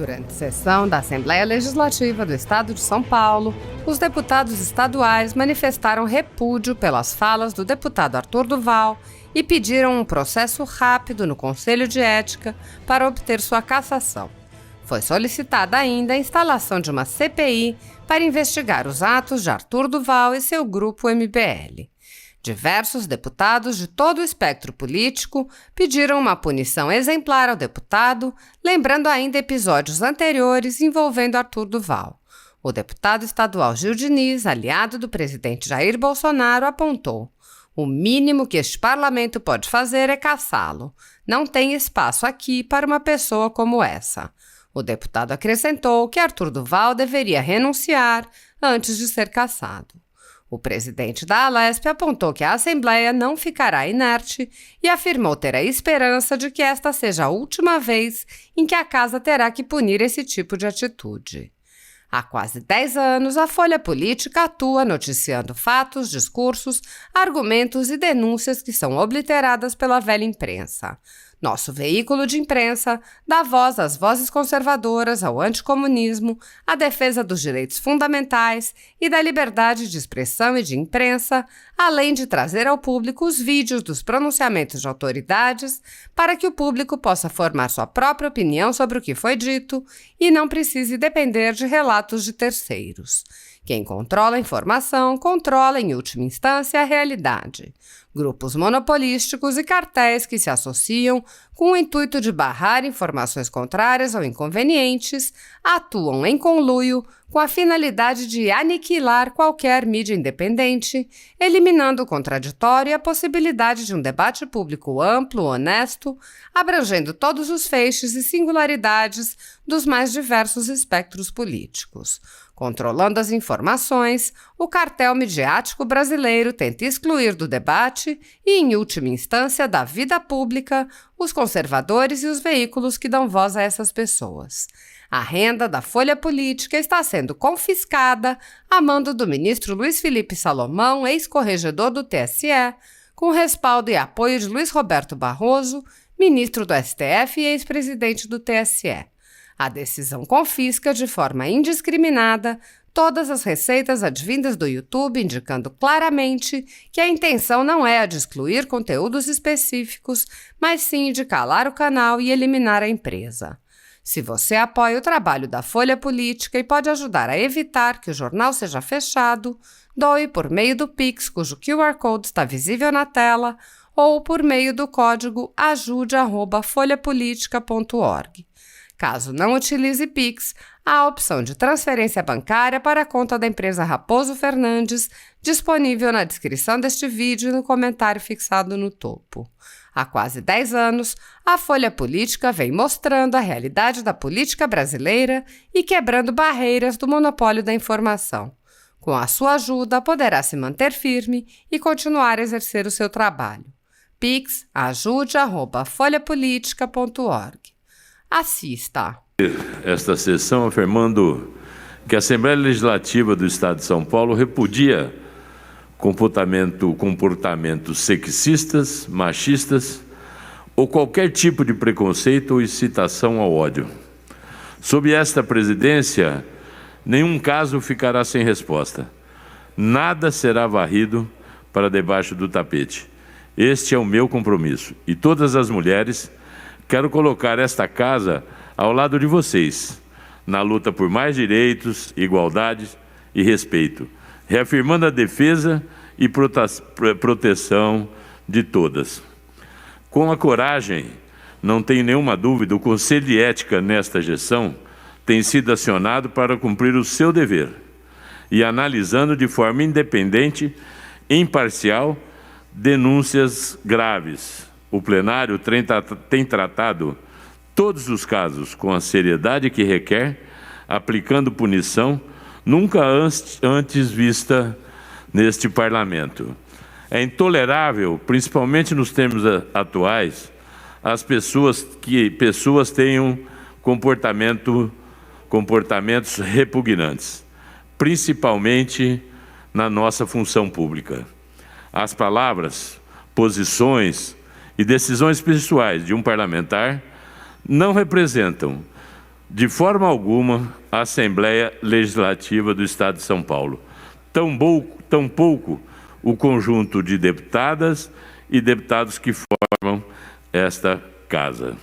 Durante sessão da Assembleia Legislativa do Estado de São Paulo, os deputados estaduais manifestaram repúdio pelas falas do deputado Arthur Duval e pediram um processo rápido no Conselho de Ética para obter sua cassação. Foi solicitada ainda a instalação de uma CPI para investigar os atos de Arthur Duval e seu grupo MBL. Diversos deputados de todo o espectro político pediram uma punição exemplar ao deputado, lembrando ainda episódios anteriores envolvendo Arthur Duval. O deputado estadual Gil Diniz, aliado do presidente Jair Bolsonaro, apontou: o mínimo que este parlamento pode fazer é cassá-lo. Não tem espaço aqui para uma pessoa como essa. O deputado acrescentou que Arthur Duval deveria renunciar antes de ser cassado. O presidente da Alesp apontou que a Assembleia não ficará inerte e afirmou ter a esperança de que esta seja a última vez em que a Casa terá que punir esse tipo de atitude. Há quase 10 anos, a Folha Política atua noticiando fatos, discursos, argumentos e denúncias que são obliteradas pela velha imprensa. Nosso veículo de imprensa dá voz às vozes conservadoras, ao anticomunismo, à defesa dos direitos fundamentais e da liberdade de expressão e de imprensa, além de trazer ao público os vídeos dos pronunciamentos de autoridades para que o público possa formar sua própria opinião sobre o que foi dito e não precise depender de relatos de terceiros. Quem controla a informação, controla, em última instância, a realidade. Grupos monopolísticos e cartéis que se associam com o intuito de barrar informações contrárias ou inconvenientes atuam em conluio com a finalidade de aniquilar qualquer mídia independente, eliminando o contraditório e a possibilidade de um debate público amplo, honesto, abrangendo todos os feixes e singularidades dos mais diversos espectros políticos. Controlando as informações, o cartel midiático brasileiro tenta excluir do debate e, em última instância, da vida pública, os conservadores e os veículos que dão voz a essas pessoas. A renda da Folha Política está sendo confiscada a mando do ministro Luiz Felipe Salomão, ex-corregedor do TSE, com respaldo e apoio de Luiz Roberto Barroso, ministro do STF e ex-presidente do TSE. A decisão confisca de forma indiscriminada todas as receitas advindas do YouTube, indicando claramente que a intenção não é a de excluir conteúdos específicos, mas sim de calar o canal e eliminar a empresa. Se você apoia o trabalho da Folha Política e pode ajudar a evitar que o jornal seja fechado, doe por meio do Pix, cujo QR Code está visível na tela, ou por meio do código ajude@folhapolitica.org. Caso não utilize Pix, há a opção de transferência bancária para a conta da empresa Raposo Fernandes, disponível na descrição deste vídeo e no comentário fixado no topo. Há quase 10 anos, a Folha Política vem mostrando a realidade da política brasileira e quebrando barreiras do monopólio da informação. Com a sua ajuda, poderá se manter firme e continuar a exercer o seu trabalho. Pix, ajude@folhapolitica.org. Assista. Esta sessão afirmando que a Assembleia Legislativa do Estado de São Paulo repudia comportamentos sexistas, machistas ou qualquer tipo de preconceito ou incitação ao ódio. Sob esta presidência, nenhum caso ficará sem resposta. Nada será varrido para debaixo do tapete. Este é o meu compromisso. E todas as mulheres, quero colocar esta casa ao lado de vocês, na luta por mais direitos, igualdade e respeito, reafirmando a defesa e proteção de todas. Com a coragem, não tenho nenhuma dúvida, o Conselho de Ética nesta gestão tem sido acionado para cumprir o seu dever e analisando de forma independente e imparcial denúncias graves. O plenário tem tratado todos os casos com a seriedade que requer, aplicando punição nunca antes vista neste parlamento. É intolerável, principalmente nos termos atuais, as pessoas tenham comportamentos repugnantes, principalmente na nossa função pública. As palavras, posições e decisões pessoais de um parlamentar não representam de forma alguma, a Assembleia Legislativa do Estado de São Paulo, tampouco o conjunto de deputadas e deputados que formam esta Casa.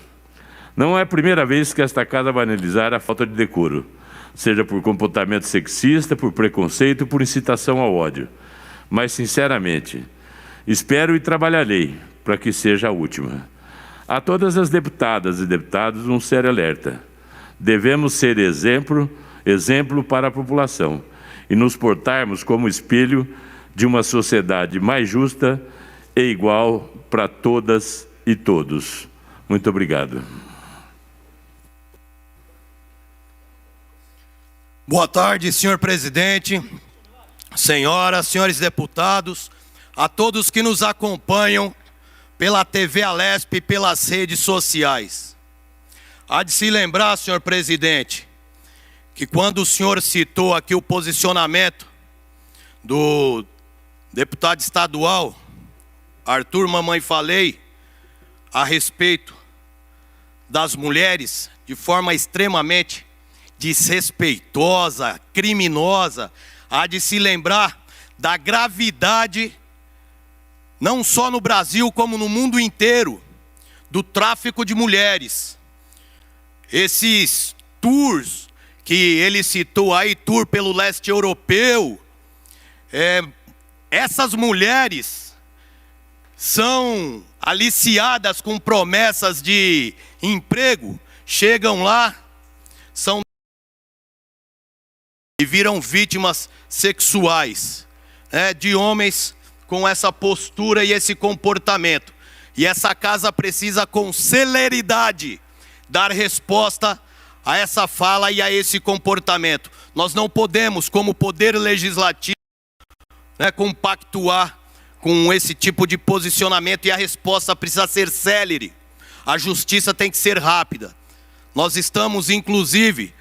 Não é a primeira vez que esta Casa vai analisar a falta de decoro, seja por comportamento sexista, por preconceito, por incitação ao ódio. Mas, sinceramente, espero e trabalharei para que seja a última. A todas as deputadas e deputados, um sério alerta. Devemos ser exemplo para a população e nos portarmos como espelho de uma sociedade mais justa e igual para todas e todos. Muito obrigado. Boa tarde, senhor presidente, senhoras, senhores deputados, a todos que nos acompanham pela TV Alesp e pelas redes sociais. Há de se lembrar, senhor presidente, que quando o senhor citou aqui o posicionamento do deputado estadual Arthur Mamãe Falei a respeito das mulheres de forma extremamente desrespeitosa, criminosa, há de se lembrar da gravidade, não só no Brasil como no mundo inteiro, do tráfico de mulheres. Esses tours que ele citou aí, tour pelo leste europeu, essas mulheres são aliciadas com promessas de emprego, chegam lá, são e viram vítimas sexuais, de homens com essa postura e esse comportamento. E essa Casa precisa com celeridade dar resposta a essa fala e a esse comportamento. Nós não podemos, como poder legislativo, compactuar com esse tipo de posicionamento, e a resposta precisa ser célere. A justiça tem que ser rápida. Nós estamos, inclusive,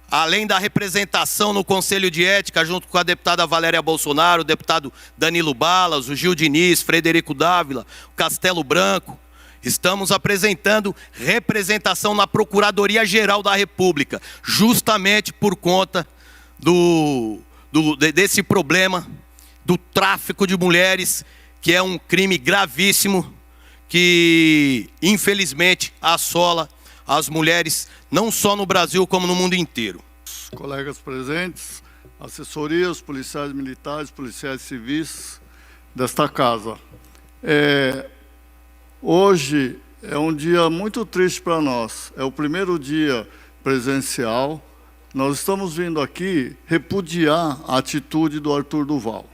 além da representação no Conselho de Ética, junto com a deputada Valéria Bolsonaro, o deputado Danilo Balas, o Gil Diniz, Frederico Dávila, o Castelo Branco, estamos apresentando representação na Procuradoria-Geral da República, justamente por conta desse problema do tráfico de mulheres, que é um crime gravíssimo, que infelizmente assola as mulheres, não só no Brasil, como no mundo inteiro. Colegas presentes, assessorias, policiais militares, policiais civis desta Casa. Hoje é um dia muito triste para nós. É o primeiro dia presencial. Nós estamos vindo aqui repudiar a atitude do Arthur Duval.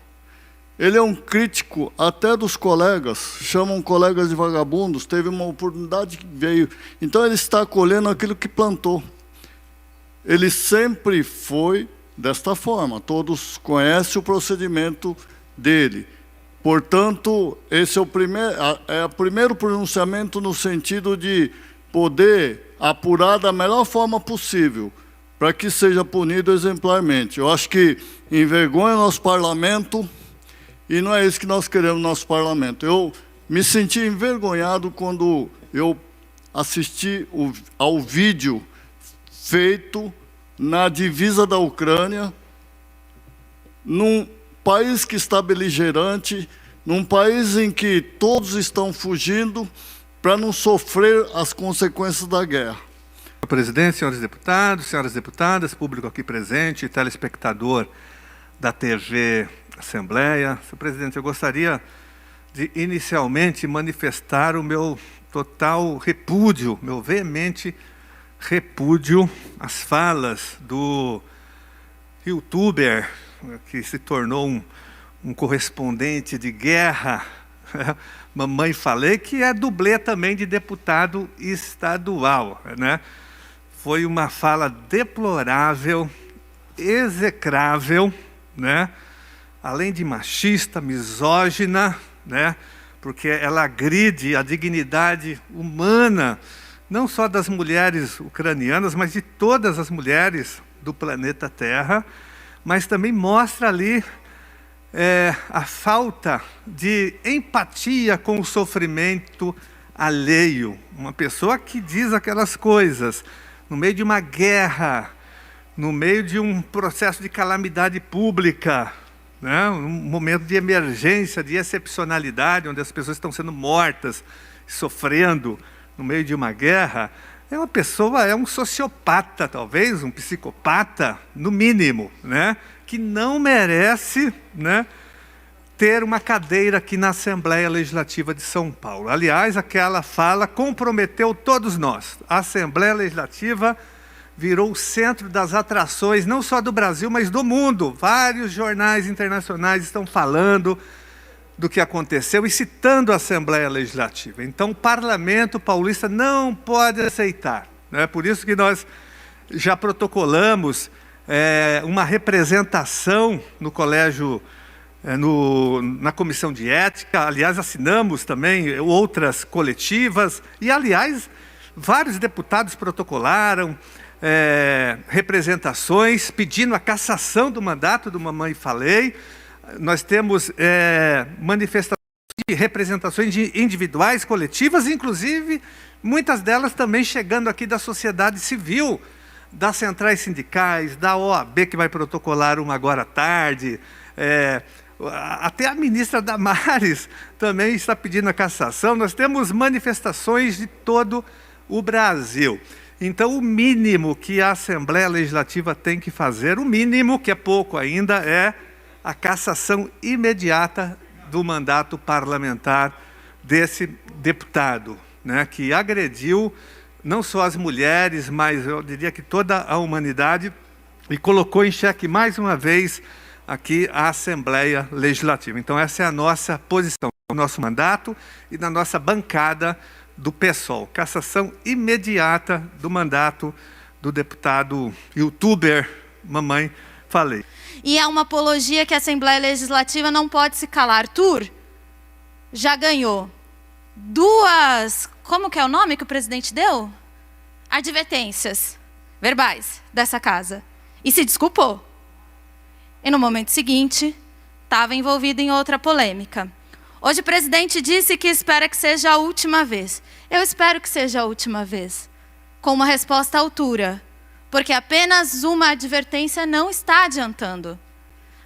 Ele é um crítico até dos colegas, chamam colegas de vagabundos, teve uma oportunidade que veio. Então ele está colhendo aquilo que plantou. Ele sempre foi desta forma, todos conhecem o procedimento dele. Portanto, esse é o primeiro pronunciamento no sentido de poder apurar da melhor forma possível, para que seja punido exemplarmente. Eu acho que envergonha o nosso parlamento, e não é isso que nós queremos no nosso parlamento. Eu me senti envergonhado quando eu assisti ao vídeo feito na divisa da Ucrânia, num país que está beligerante, num país em que todos estão fugindo para não sofrer as consequências da guerra. Senhor presidente, senhores deputados, senhoras deputadas, público aqui presente, telespectador da TV Assembleia. Senhor presidente, eu gostaria de inicialmente manifestar o meu total repúdio, meu veemente repúdio às falas do youtuber que se tornou um correspondente de guerra, Mamãe Falei, que é dublê também de deputado estadual, Foi uma fala deplorável, execrável, além de machista, misógina, porque ela agride a dignidade humana, não só das mulheres ucranianas, mas de todas as mulheres do planeta Terra, mas também mostra ali a falta de empatia com o sofrimento alheio. Uma pessoa que diz aquelas coisas no meio de uma guerra, no meio de um processo de calamidade pública, né? Um momento de emergência, de excepcionalidade, onde as pessoas estão sendo mortas, sofrendo no meio de uma guerra, é uma pessoa, é um sociopata, talvez, um psicopata, no mínimo, né? Que não merece, né, ter uma cadeira aqui na Assembleia Legislativa de São Paulo. Aliás, aquela fala comprometeu todos nós. A Assembleia Legislativa virou o centro das atrações, não só do Brasil, mas do mundo. Vários jornais internacionais estão falando do que aconteceu e citando a Assembleia Legislativa. Então, o Parlamento Paulista não pode aceitar, né? Por isso que nós já protocolamos uma representação no colégio, na comissão de ética. Aliás, assinamos também outras coletivas e, aliás, vários deputados protocolaram representações pedindo a cassação do mandato do Mamãe Falei. Nós temos manifestações de representações individuais, coletivas, inclusive muitas delas também chegando aqui da sociedade civil, das centrais sindicais, da OAB, que vai protocolar uma agora à tarde. Até a ministra Damares também está pedindo a cassação. Nós temos manifestações de todo o Brasil. Então, o mínimo que a Assembleia Legislativa tem que fazer, o mínimo, que é pouco ainda, é a cassação imediata do mandato parlamentar desse deputado, né, que agrediu não só as mulheres, mas eu diria que toda a humanidade, e colocou em xeque mais uma vez aqui a Assembleia Legislativa. Então, essa é a nossa posição, o nosso mandato e na nossa bancada do PSOL. Cassação imediata do mandato do deputado youtuber Mamãe Falei. E é uma apologia que a Assembleia Legislativa não pode se calar. Arthur já ganhou 2, como que é o nome que o presidente deu? Advertências verbais dessa casa. E se desculpou. E no momento seguinte, estava envolvido em outra polêmica. Hoje o presidente disse que espera que seja a última vez. Eu espero que seja a última vez. Com uma resposta à altura. Porque apenas uma advertência não está adiantando.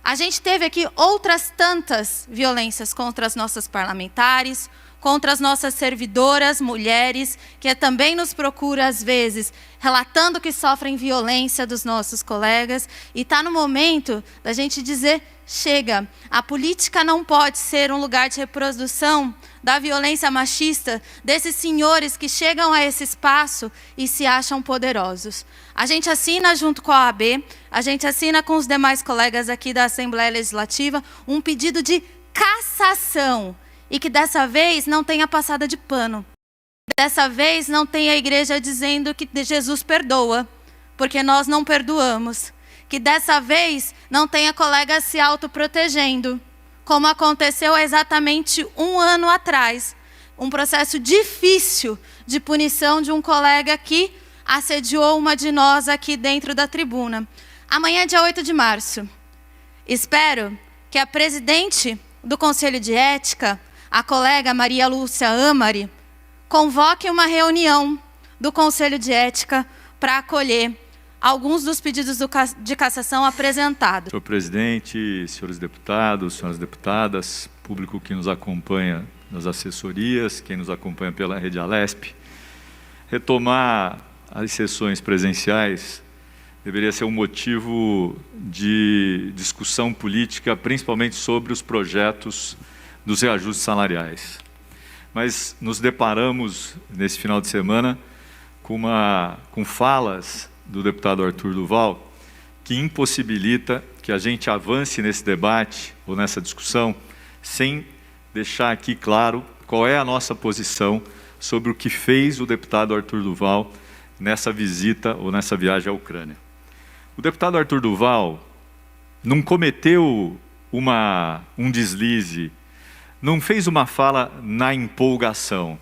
A gente teve aqui outras tantas violências contra as nossas parlamentares, contra as nossas servidoras, mulheres, que também nos procuram às vezes, relatando que sofrem violência dos nossos colegas. E está no momento da gente dizer, chega, a política não pode ser um lugar de reprodução da violência machista desses senhores que chegam a esse espaço e se acham poderosos. A gente assina junto com a OAB, a gente assina com os demais colegas aqui da Assembleia Legislativa um pedido de cassação e que dessa vez não tenha passada de pano. Dessa vez não tenha a igreja dizendo que Jesus perdoa, porque nós não perdoamos. Que dessa vez não tenha colegas se autoprotegendo, como aconteceu exatamente 1 ano atrás. Um processo difícil de punição de um colega que assediou uma de nós aqui dentro da tribuna. Amanhã, dia 8 de março. Espero que a presidente do Conselho de Ética, a colega Maria Lúcia Amari, convoque uma reunião do Conselho de Ética para acolher alguns dos pedidos de cassação apresentados. Senhor presidente, senhores deputados, senhoras deputadas, público que nos acompanha nas assessorias, quem nos acompanha pela Rede Alesp, retomar as sessões presenciais deveria ser um motivo de discussão política, principalmente sobre os projetos dos reajustes salariais. Mas nos deparamos, nesse final de semana, com falas do deputado Arthur Duval, que impossibilita que a gente avance nesse debate ou nessa discussão sem deixar aqui claro qual é a nossa posição sobre o que fez o deputado Arthur Duval nessa visita ou nessa viagem à Ucrânia. O deputado Arthur Duval não cometeu um deslize, não fez uma fala na empolgação.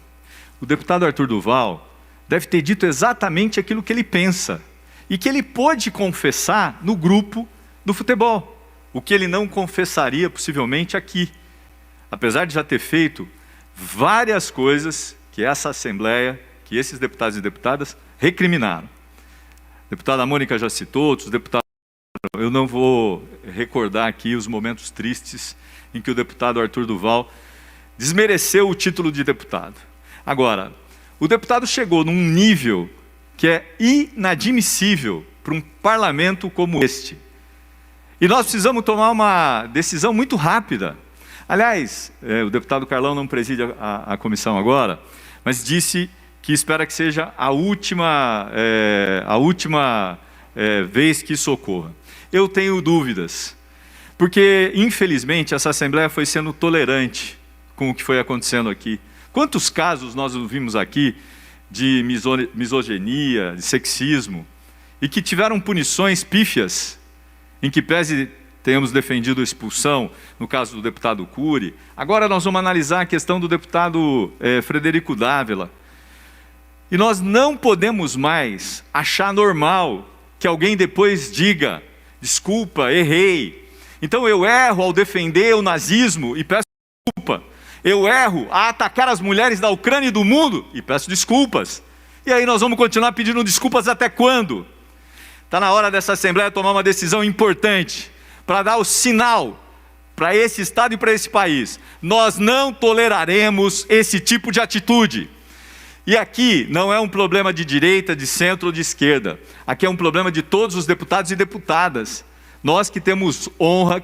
O deputado Arthur Duval deve ter dito exatamente aquilo que ele pensa e que ele pôde confessar no grupo do futebol, o que ele não confessaria possivelmente aqui, apesar de já ter feito várias coisas que essa Assembleia, que esses deputados e deputadas recriminaram. deputada Mônica já citou, outros deputados. Eu não vou recordar aqui os momentos tristes em que o deputado Arthur Duval desmereceu o título de deputado. Agora, o deputado chegou num nível que é inadmissível para um parlamento como este. E nós precisamos tomar uma decisão muito rápida. Aliás, o deputado Carlão não preside a comissão agora, mas disse que espera que seja a última vez que isso ocorra. Eu tenho dúvidas, porque, infelizmente, essa Assembleia foi sendo tolerante com o que foi acontecendo aqui. Quantos casos nós vimos aqui de misoginia, de sexismo, e que tiveram punições pífias, em que pese tenhamos defendido a expulsão, no caso do deputado Cury. Agora nós vamos analisar a questão do deputado Frederico Dávila. E nós não podemos mais achar normal que alguém depois diga, desculpa, errei. Então eu erro ao defender o nazismo e peço desculpa. Eu erro a atacar as mulheres da Ucrânia e do mundo e peço desculpas. E aí nós vamos continuar pedindo desculpas até quando? Está na hora dessa Assembleia tomar uma decisão importante para dar o sinal para esse Estado e para esse país. Nós não toleraremos esse tipo de atitude. E aqui não é um problema de direita, de centro ou de esquerda. Aqui é um problema de todos os deputados e deputadas. Nós que temos honra,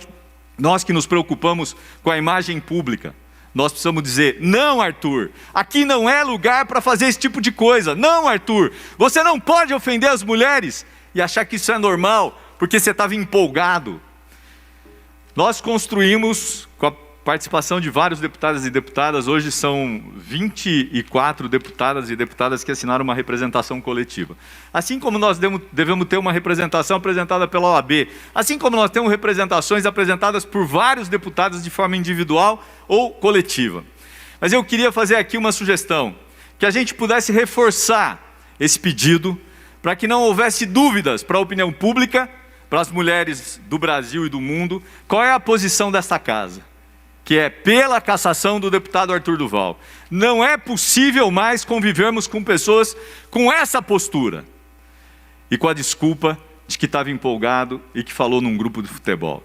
nós que nos preocupamos com a imagem pública. Nós precisamos dizer, não, Arthur, aqui não é lugar para fazer esse tipo de coisa. Não, Arthur, você não pode ofender as mulheres e achar que isso é normal, porque você estava empolgado. Nós construímos, com a participação de vários deputados e deputadas, hoje são 24 deputadas e deputadas que assinaram uma representação coletiva. Assim como nós devemos ter uma representação apresentada pela OAB, assim como nós temos representações apresentadas por vários deputados de forma individual ou coletiva. Mas eu queria fazer aqui uma sugestão, que a gente pudesse reforçar esse pedido, para que não houvesse dúvidas para a opinião pública, para as mulheres do Brasil e do mundo, qual é a posição desta casa, que é pela cassação do deputado Arthur Duval. Não é possível mais convivermos com pessoas com essa postura e com a desculpa de que estava empolgado e que falou num grupo de futebol.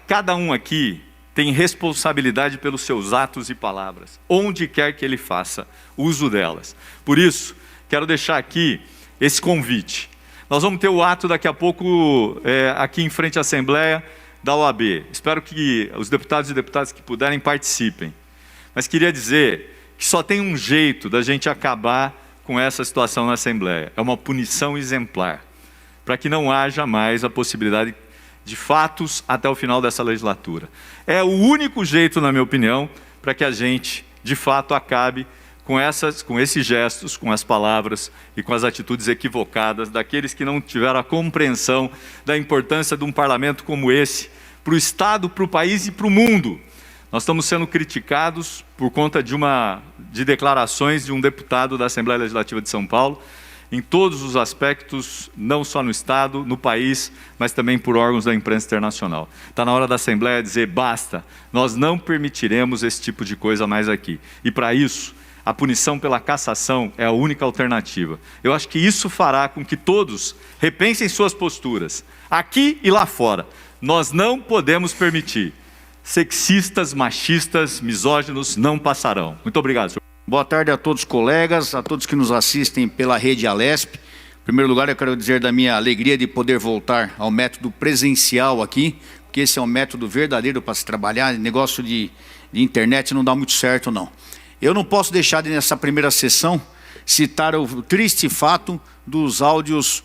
Cada um aqui tem responsabilidade pelos seus atos e palavras, onde quer que ele faça uso delas. Por isso, quero deixar aqui esse convite. Nós vamos ter o ato daqui a pouco, aqui em frente à Assembleia da OAB. Espero que os deputados e deputadas que puderem participem. Mas queria dizer que só tem um jeito da gente acabar com essa situação na Assembleia. É uma punição exemplar, para que não haja mais a possibilidade de fatos até o final dessa legislatura. É o único jeito, na minha opinião, para que a gente, de fato, acabe com esses gestos, com as palavras e com as atitudes equivocadas daqueles que não tiveram a compreensão da importância de um parlamento como esse para o Estado, para o país e para o mundo. Nós estamos sendo criticados por conta de declarações de um deputado da Assembleia Legislativa de São Paulo, em todos os aspectos, não só no Estado, no país, mas também por órgãos da imprensa internacional. Está na hora da Assembleia dizer, basta, nós não permitiremos esse tipo de coisa mais aqui. E para isso, a punição pela cassação é a única alternativa. Eu acho que isso fará com que todos repensem suas posturas, aqui e lá fora. Nós não podemos permitir. Sexistas, machistas, misóginos não passarão. Muito obrigado, senhor. Boa tarde a todos os colegas, a todos que nos assistem pela rede Alesp. Em primeiro lugar, eu quero dizer da minha alegria de poder voltar ao método presencial aqui, porque esse é um método verdadeiro para se trabalhar. Negócio de internet não dá muito certo, não. Eu não posso deixar de, nessa primeira sessão, citar o triste fato dos áudios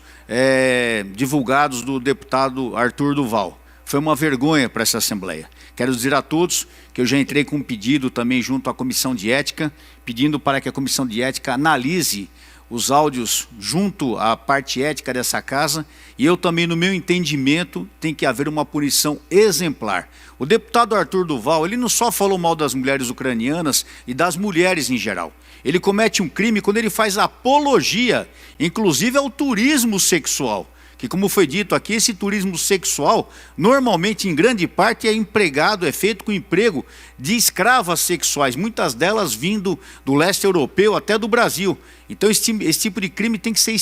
divulgados do deputado Arthur Duval. Foi uma vergonha para essa Assembleia. Quero dizer a todos que eu já entrei com um pedido também junto à Comissão de Ética, pedindo para que a Comissão de Ética analise os áudios junto à parte ética dessa casa, e eu também, no meu entendimento, tem que haver uma punição exemplar. O deputado Arthur Duval, ele não só falou mal das mulheres ucranianas e das mulheres em geral. Ele comete um crime quando ele faz apologia, inclusive ao turismo sexual. Que, como foi dito aqui, esse turismo sexual, normalmente, em grande parte, é feito com emprego de escravas sexuais, muitas delas vindo do leste europeu, até do Brasil. Então, esse tipo de crime tem que ser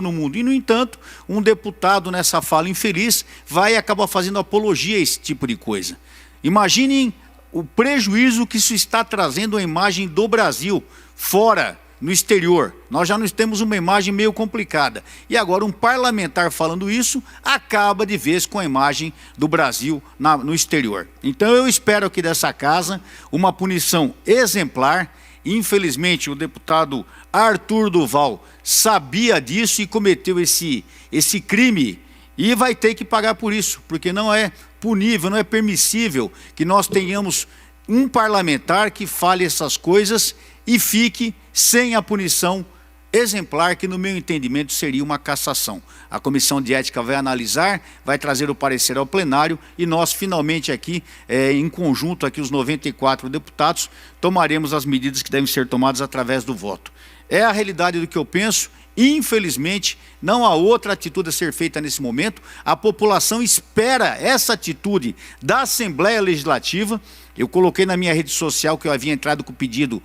no mundo. E, no entanto, um deputado nessa fala infeliz vai e acaba fazendo apologia a esse tipo de coisa. Imaginem o prejuízo que isso está trazendo à imagem do Brasil fora, no exterior. Nós já nos temos uma imagem meio complicada. E agora um parlamentar falando isso acaba de vez com a imagem do Brasil no exterior. Então eu espero aqui dessa casa uma punição exemplar. Infelizmente o deputado Arthur Duval sabia disso e cometeu esse crime e vai ter que pagar por isso, porque não é punível, não é permissível que nós tenhamos um parlamentar que fale essas coisas e fique sem a punição exemplar, que no meu entendimento seria uma cassação. A Comissão de Ética vai analisar, vai trazer o parecer ao plenário e nós finalmente aqui, em conjunto, aqui os 94 deputados, tomaremos as medidas que devem ser tomadas através do voto. É a realidade do que eu penso. Infelizmente, não há outra atitude a ser feita nesse momento. A população espera essa atitude da Assembleia Legislativa. Eu coloquei na minha rede social que eu havia entrado com o pedido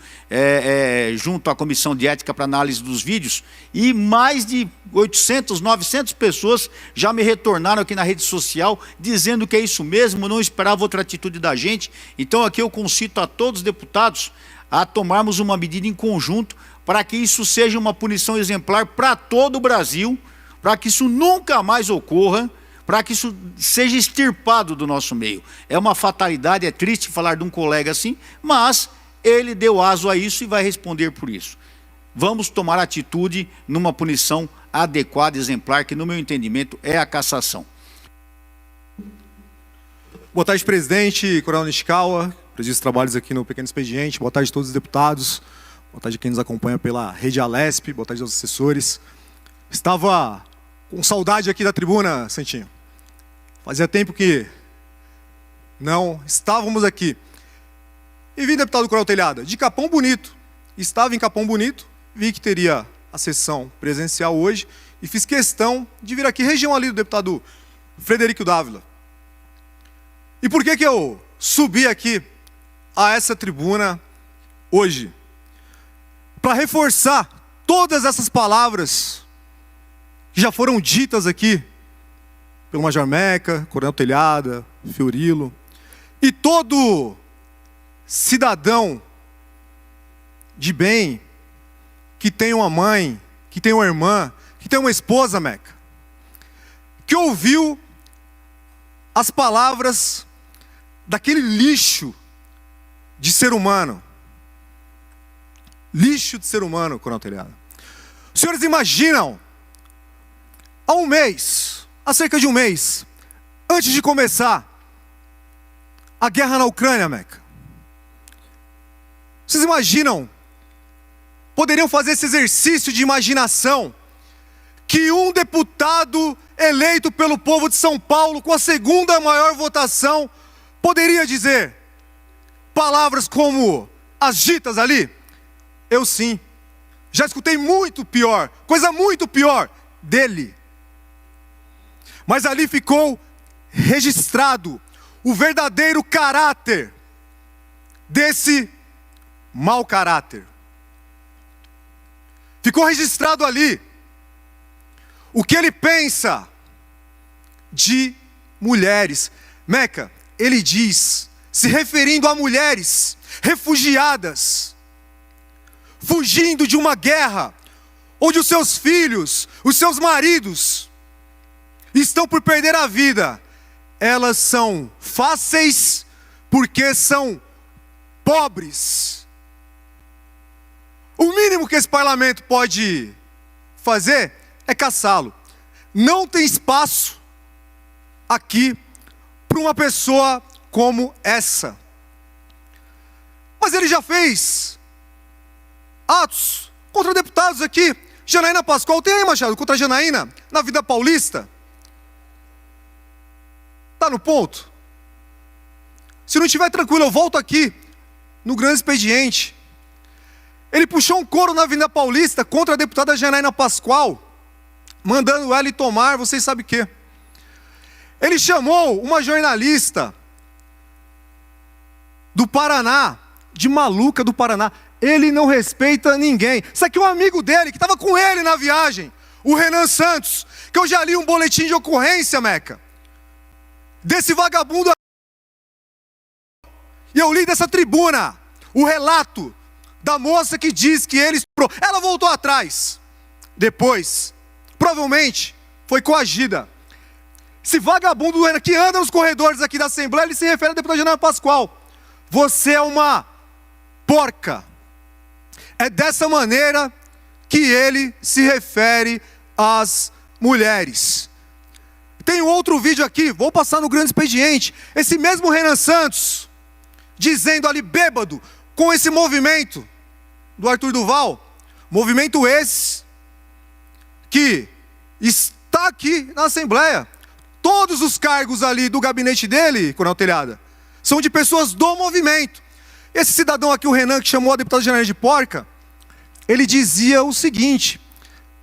junto à Comissão de Ética para análise dos vídeos e mais de 800, 900 pessoas já me retornaram aqui na rede social dizendo que é isso mesmo, não esperava outra atitude da gente. Então aqui eu concito a todos os deputados a tomarmos uma medida em conjunto para que isso seja uma punição exemplar para todo o Brasil, para que isso nunca mais ocorra, para que isso seja extirpado do nosso meio. É uma fatalidade, é triste falar de um colega assim, mas ele deu aso a isso e vai responder por isso. Vamos tomar atitude numa punição adequada, exemplar, que no meu entendimento é a cassação. Boa tarde, presidente, Coronel Nishikawa, presido os trabalhos aqui no Pequeno Expediente. Boa tarde a todos os deputados. Boa tarde a quem nos acompanha pela Rede Alesp. Boa tarde aos assessores. Estava com saudade aqui da tribuna, Santinho. Fazia tempo que não estávamos aqui. E vi, deputado Coronel Telhada, de Capão Bonito. Estava em Capão Bonito, vi que teria a sessão presencial hoje e fiz questão de vir aqui, região ali do deputado Frederico Dávila. E por que eu subi aqui a essa tribuna hoje? Para reforçar todas essas palavras que já foram ditas aqui pelo Major Meca, Coronel Telhada, Fiorilo, e todo cidadão de bem que tem uma mãe, que tem uma irmã, que tem uma esposa, Meca, que ouviu as palavras daquele lixo de ser humano. Lixo de ser humano, Coronel Telhada. Os senhores imaginam, há cerca de um mês, antes de começar a guerra na Ucrânia, Meca, vocês imaginam, poderiam fazer esse exercício de imaginação, que um deputado eleito pelo povo de São Paulo, com a segunda maior votação, poderia dizer palavras como as ditas ali? Eu sim, já escutei muito pior, coisa muito pior dele. Mas ali ficou registrado o verdadeiro caráter desse mau caráter. Ficou registrado ali o que ele pensa de mulheres. Meca, ele diz, se referindo a mulheres refugiadas, fugindo de uma guerra, onde os seus filhos, os seus maridos, estão por perder a vida. Elas são fáceis porque são pobres. O mínimo que esse parlamento pode fazer é caçá-lo. Não tem espaço aqui para uma pessoa como essa. Mas ele já fez atos contra deputados aqui. Janaína Pascoal, tem aí, Machado, contra a Janaína, na Vida Paulista. Está no ponto? Se não estiver tranquilo, eu volto aqui, no Grande Expediente. Ele puxou um coro na Avenida Paulista contra a deputada Janaína Pascoal, mandando ela ir tomar, vocês sabem o quê. Ele chamou uma jornalista do Paraná, de maluca do Paraná. Ele não respeita ninguém. Isso aqui é um amigo dele, que estava com ele na viagem. o Renan Santos, que eu já li um boletim de ocorrência, Meca, desse vagabundo. E eu li dessa tribuna o relato da moça que diz que ele estuprou. Ela voltou atrás. Depois, provavelmente, foi coagida. Esse vagabundo que anda nos corredores aqui da Assembleia, ele se refere ao deputado Janaína Pascoal. Você é uma porca. É dessa maneira que ele se refere às mulheres. Tem um outro vídeo aqui, vou passar no grande expediente. Esse mesmo Renan Santos, dizendo ali bêbado, com esse movimento do Arthur Duval, movimento esse que está aqui na Assembleia. Todos os cargos ali do gabinete dele, Coronel Telhada, são de pessoas do movimento. Esse cidadão aqui, o Renan, que chamou a deputada Janaína de porca, ele dizia o seguinte,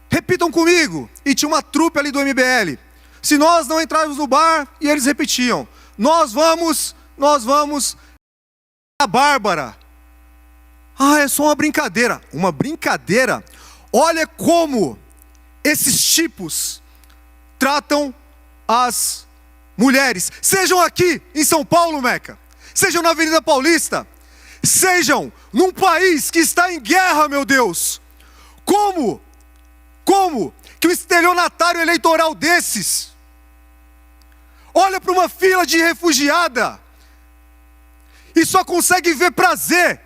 repitam comigo, e tinha uma trupe ali do MBL, se nós não entrarmos no bar, e eles repetiam, nós vamos, a Bárbara. Ah, é só uma brincadeira. Uma brincadeira? Olha como esses tipos tratam as mulheres. Sejam aqui em São Paulo, Meca. Sejam na Avenida Paulista. Sejam num país que está em guerra, meu Deus. Como que um estelionatário eleitoral desses olha para uma fila de refugiada e só consegue ver prazer,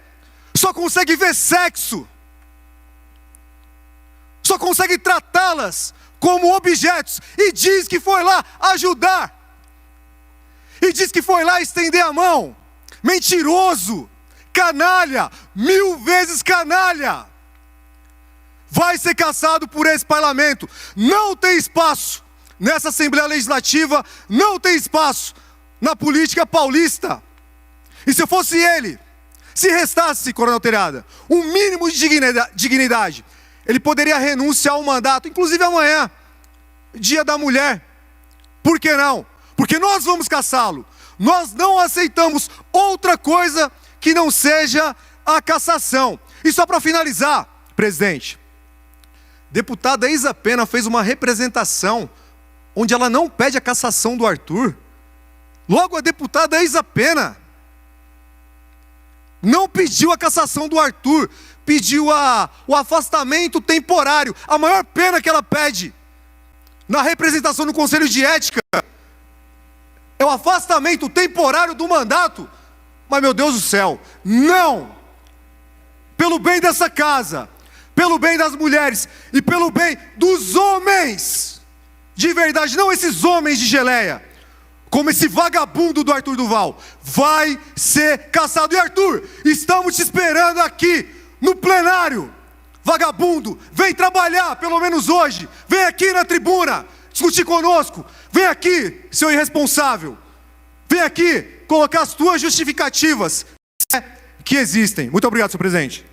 só consegue ver sexo, só consegue tratá-las como objetos, e diz que foi lá ajudar, e diz que foi lá estender a mão. Mentiroso, canalha, 1000 vezes canalha. Vai ser caçado por esse parlamento. Não tem espaço nessa Assembleia Legislativa, não tem espaço na política paulista. E se eu fosse ele, se restasse, Coronel Telhada, um mínimo de dignidade, ele poderia renunciar ao mandato, inclusive amanhã, Dia da Mulher. Por que não? Porque nós vamos caçá-lo. Nós não aceitamos outra coisa que não seja a cassação. E só para finalizar, presidente, deputada Isa Pena fez uma representação onde ela não pede a cassação do Arthur. Logo, a deputada Isa Pena não pediu a cassação do Arthur, pediu o afastamento temporário. A maior pena que ela pede na representação no Conselho de Ética é o afastamento temporário do mandato. Mas, meu Deus do céu, não! Pelo bem dessa casa, pelo bem das mulheres e pelo bem dos homens, de verdade, não esses homens de geleia, como esse vagabundo do Arthur Duval, vai ser caçado. E Arthur, estamos te esperando aqui no plenário. Vagabundo, vem trabalhar, pelo menos hoje. Vem aqui na tribuna, discutir conosco. Vem aqui, seu irresponsável. Vem aqui colocar as tuas justificativas que existem. Muito obrigado, senhor presidente.